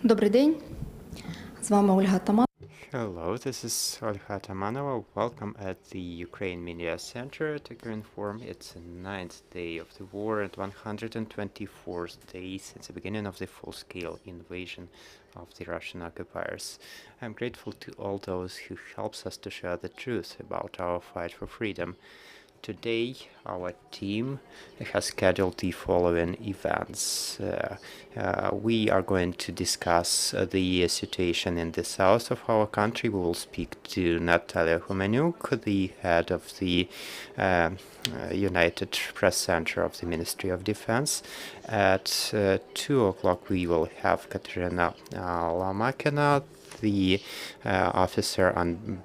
Добрий день, з вами Ольга Таман. Hello, this is Olga Tamanova. Welcome at the Ukraine Media Center at Ukrinform. It's the 9th day of the war and 124th day since the beginning of the full-scale invasion of the Russian occupiers. I'm grateful to all those who helps us to share the truth about our fight for freedom. Today, our team has scheduled the following events. We are going to discuss the situation in the south of our country. We will speak to Natalia Humaniuk, the head of the United Press Center of the Ministry of Defense. At 2 o'clock, we will have Katerina Lamakina, the officer on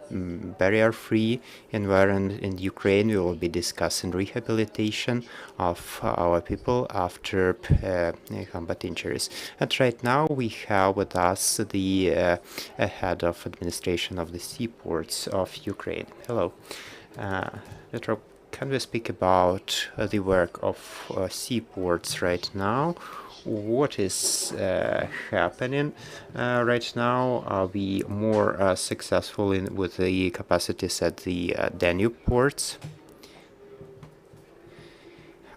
barrier-free environment in Ukraine. We will be discussing rehabilitation of our people after combat injuries. And right now we have with us the head of administration of the Seaports of Ukraine. Hello. Dmitry, can we speak about the work of Seaports right now? What is happening right now? Are we more successful with the capacities at the Danube ports?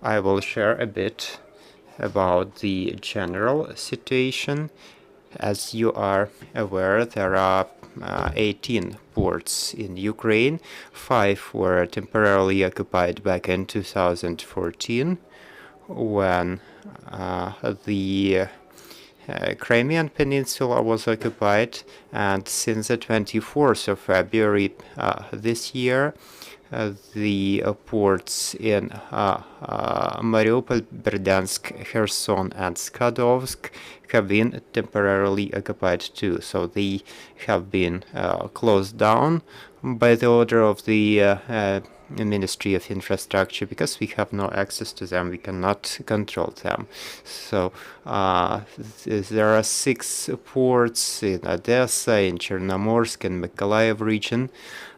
I will share a bit about the general situation. As you are aware, there are 18 ports in Ukraine. 5 were temporarily occupied back in 2014 when the Crimean Peninsula was occupied, and since the 24th of February this year, the ports in Mariupol, Berdansk, Kherson, and Skadovsk have been temporarily occupied too. So they have been closed down by the order of the Ministry of Infrastructure, because we have no access to them, we cannot control them. So there are 6 ports in Odessa, in Chernomorsk, and Mykolaiv region.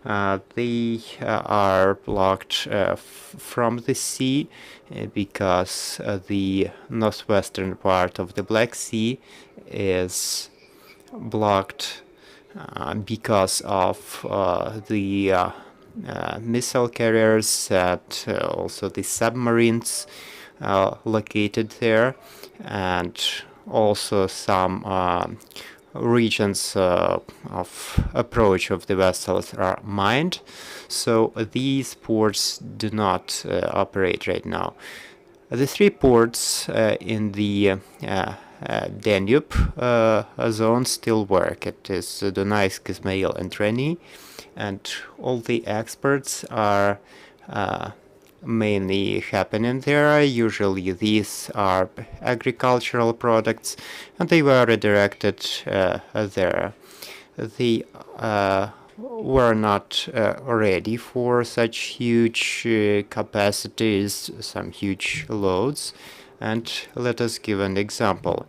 They are blocked from the sea because the northwestern part of the Black Sea is blocked because of the missile carriers and also the submarines located there, and also some regions of approach of the vessels are mined. So these ports do not operate right now. The 3 ports in the Danube zone still work. It is Donetsk, Izmail, and Reni, and all the exports are mainly happening there. Usually these are agricultural products, and they were redirected there. They were not ready for such huge capacities, some huge loads. And let us give an example.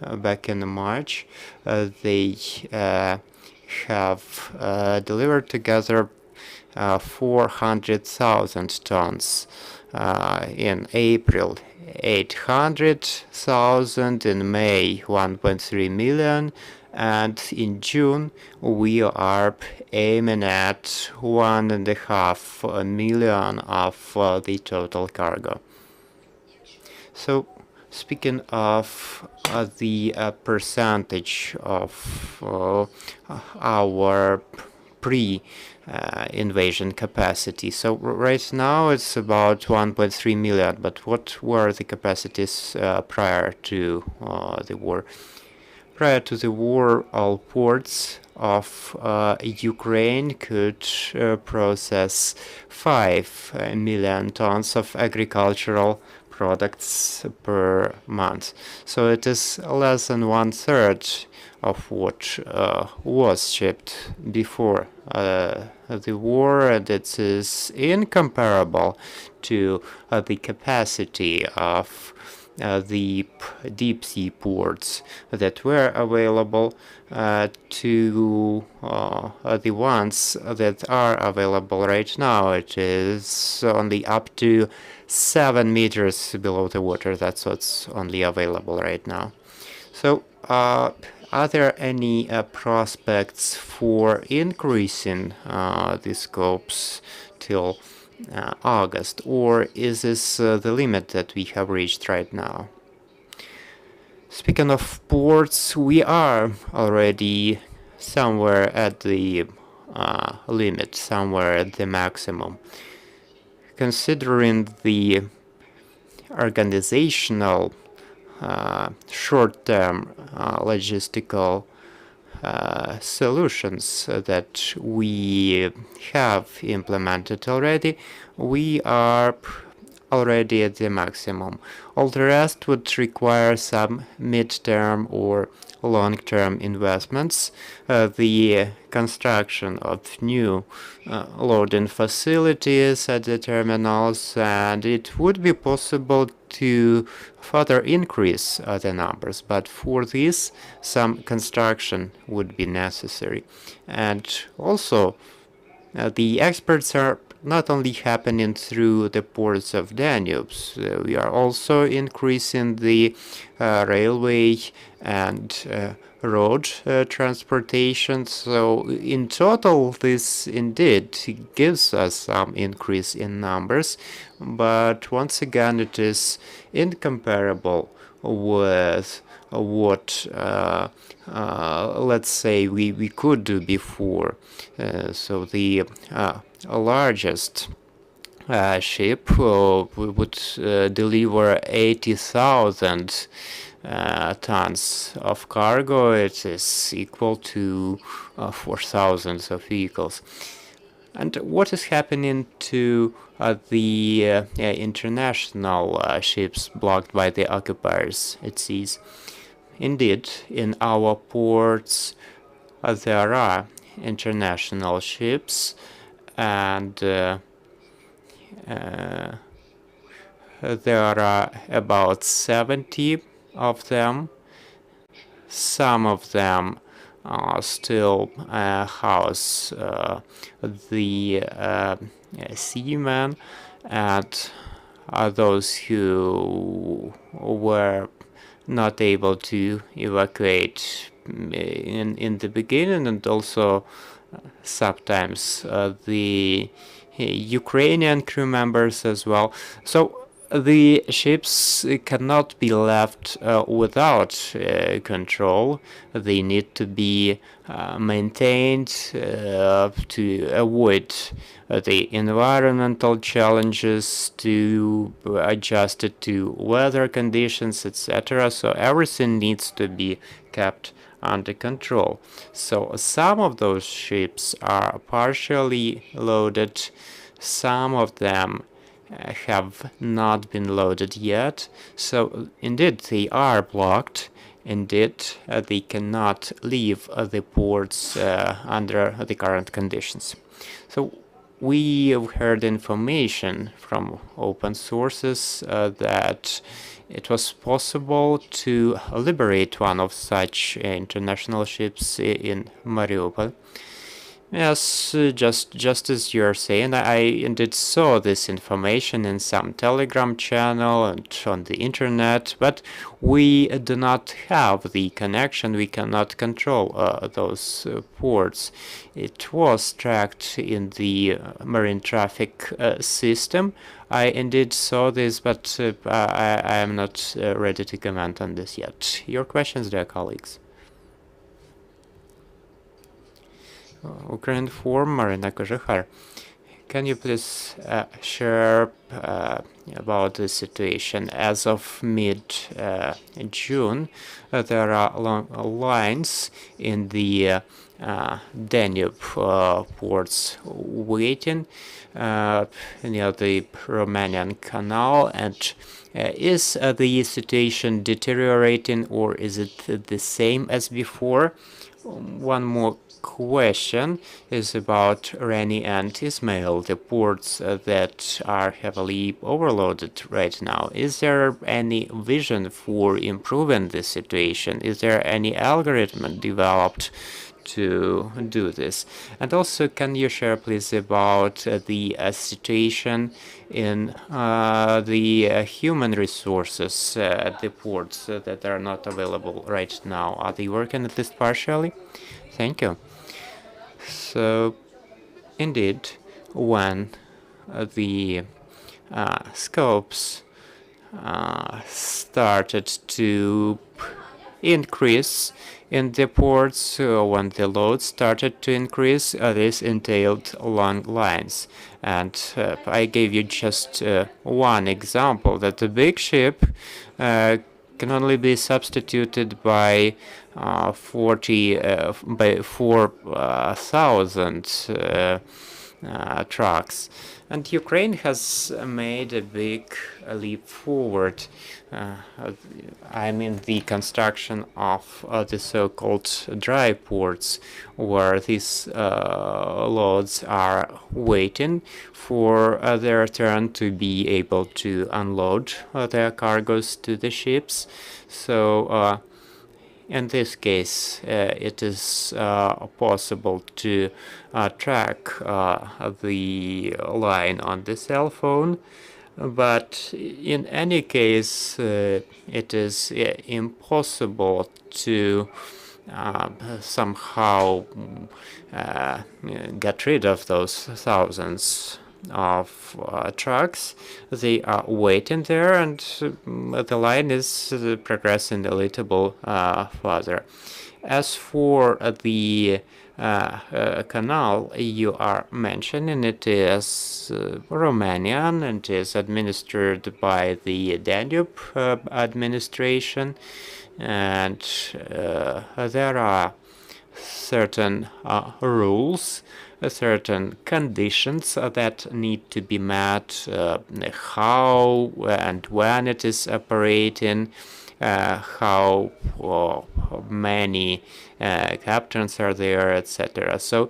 Back in March, they have delivered together 400,000 tons. In April, 800,000. In May, 1.3 million. And in June, we are aiming at 1.5 million of the total cargo. So, speaking of the percentage of our pre-invasion capacity. So right now it's about 1.3 million, but what were the capacities prior to the war? Prior to the war, all ports of Ukraine could process 5 million tons of agricultural products per month. So it is less than 1/3 of what was shipped before the war, and it is incomparable to the capacity of the deep sea ports that were available to the ones that are available right now. It is only up to 7 meters below the water. That's what's only available right now. So Are there any prospects for increasing the scopes till August, or is this the limit that we have reached right now? Speaking of ports, we are already somewhere at the limit, somewhere at the maximum. Considering the organizational short-term logistical solutions that we have implemented already, we are already at the maximum. All the rest would require some mid-term or long-term investments, the construction of new loading facilities at the terminals, and it would be possible to further increase the numbers, but for this some construction would be necessary. And also the experts are not only happening through the ports of Danube, we are also increasing the railway and road transportation. So in total, this indeed gives us some increase in numbers, but once again, it is incomparable with what let's say we could do before. So the largest ship would deliver 80,000 tons of cargo. It is equal to 4,000 of vehicles. And what is happening to the international ships blocked by the occupiers at seas? Indeed, in our ports there are international ships, and there are about 70 of them. Some of them still house the seamen, and those who were not able to evacuate in the beginning, and also sometimes the Ukrainian crew members as well. So the ships cannot be left without control. They need to be maintained to avoid the environmental challenges, to adjust it to weather conditions, etc. So everything needs to be kept under control. So some of those ships are partially loaded, some of them have not been loaded yet. So indeed they are blocked. Indeed they cannot leave the ports under the current conditions. So we have heard information from open sources that it was possible to liberate one of such international ships in Mariupol. Yes, just as you're saying, I indeed saw this information in some Telegram channel and on the internet, but we do not have the connection, we cannot control those ports. It was tracked in the marine traffic system. I indeed saw this, but I am not ready to comment on this yet. Your questions, dear colleagues? Ukrinform, Marina Kožihar. Can you please share about the situation? As of mid-June, there are long lines in the Danube ports waiting near the Romanian canal, and is the situation deteriorating, or is it the same as before? One more question is about Reni and Ismail, the ports that are heavily overloaded right now. Is there any vision for improving the situation? Is there any algorithm developed to do this? And also, can you share, please, about the situation in the human resources at the ports that are not available right now? Are they working at least partially? Thank you. So, indeed, when the scopes started to increase in the ports, when the load started to increase, this entailed long lines. And I gave you just one example, that the big ship can only be substituted by 4,000 trucks. And Ukraine has made a big leap forward. I mean, the construction of the so-called dry ports, where these loads are waiting for their turn to be able to unload their cargoes to the ships. So in this case, it is possible to track the line on the cell phone, but in any case, it is impossible to somehow get rid of those thousands of trucks. They are waiting there, and the line is progressing a little further. As for the canal you are mentioning, it is Romanian and is administered by the Danube administration, and there are certain rules, certain conditions that need to be met, how and when it is operating, how many captains are there, etc. So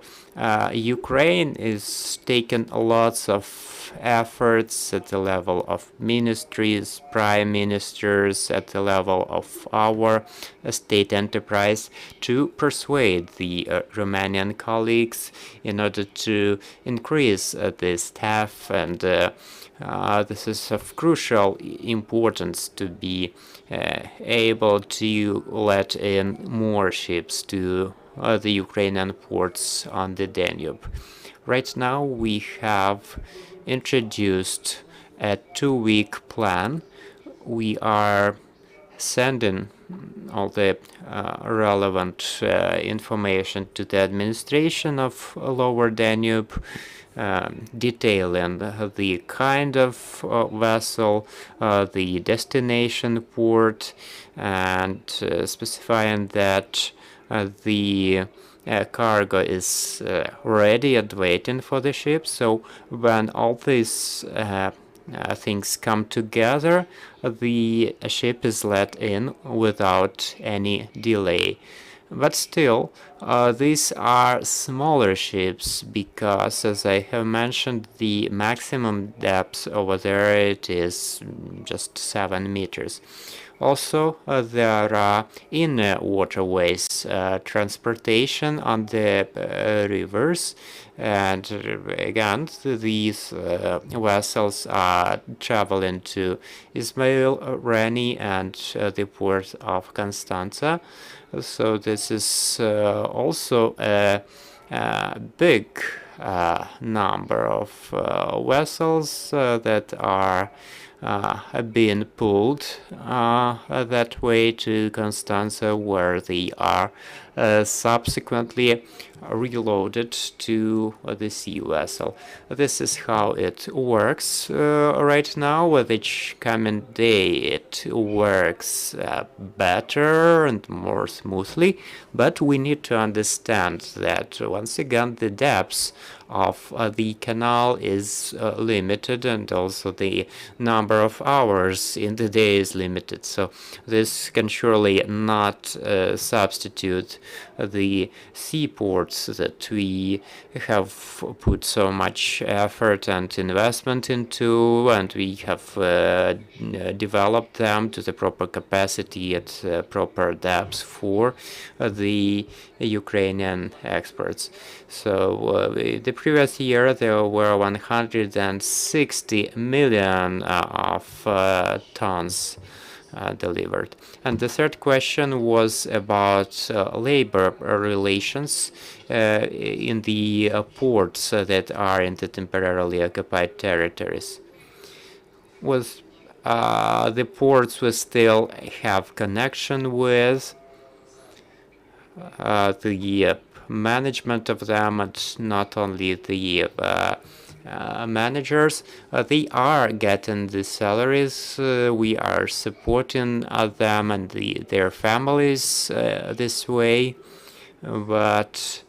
Ukraine is taking lots of efforts at the level of ministries, prime ministers, at the level of our state enterprise to persuade the Romanian colleagues in order to increase the staff, and this is of crucial importance to be able to let in more ships to the Ukrainian ports on the Danube. Right now we have introduced a 2-week plan. We are sending all the relevant information to the administration of Lower Danube, detailing the kind of vessel, the destination port, and specifying that the cargo is ready and waiting for the ship. So when all these things come together, the ship is let in without any delay. But still, these are smaller ships because, as I have mentioned, the maximum depth over there, it is just 7 meters. Also, there are inner waterways, transportation on the rivers, and again, these vessels are traveling to Ismail, Reni, and the port of Constanța. So this is also a big number of vessels that are being pulled that way to Constanța, where they are subsequently reloaded to the sea vessel. This is how it works right now. With each coming day it works better and more smoothly, but we need to understand that once again the depths of the canal is limited, and also the number of hours in the day is limited. So this can surely not substitute the seaports that we have put so much effort and investment into, and we have developed them to the proper capacity at proper depths for the Ukrainian exports. So the previous year there were 160 million of tons delivered. And the third question was about labor relations in the ports that are in the temporarily occupied territories. With the ports we still have connection with the management of them, and not only the managers. They are getting the salaries. We are supporting them and their families this way, but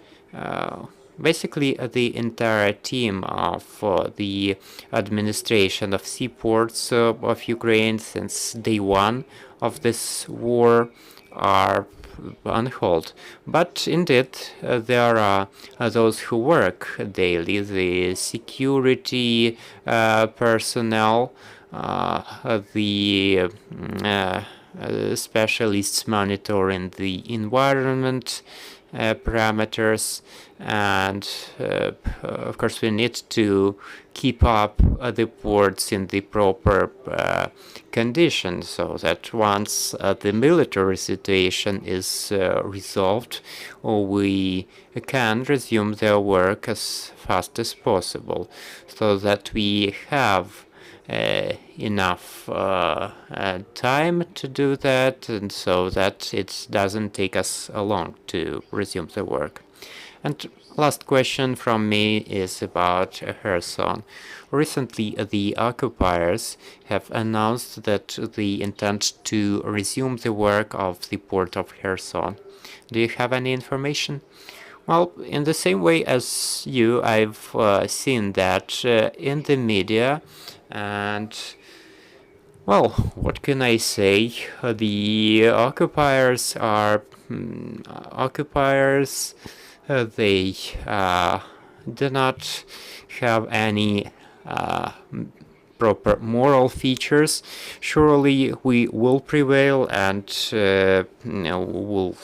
basically the entire team of the administration of Seaports of Ukraine since day one of this war are on hold. But indeed, there are those who work daily, the security personnel, the specialists monitoring the environment parameters, and of course we need to keep up the ports in the proper conditions, so that once the military situation is resolved, we can resume their work as fast as possible, so that we have enough time to do that, and so that it doesn't take us long to resume the work. And last question from me is about Kherson. Recently, the occupiers have announced that they intend to resume the work of the port of Kherson. Do you have any information? Well, in the same way as you, I've seen that in the media, and well, what can I say? The occupiers are occupiers. They do not have any proper moral features. Surely we will prevail, and we'll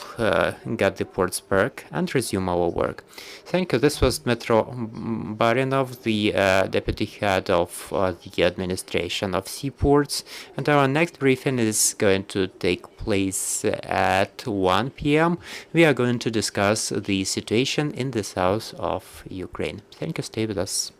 get the ports back and resume our work. Thank you. This was Dmitry Barinov, the deputy head of the administration of Seaports, and our next briefing is going to take place at 1 p.m. We are going to discuss the situation in the south of Ukraine. Thank you. Stay with us.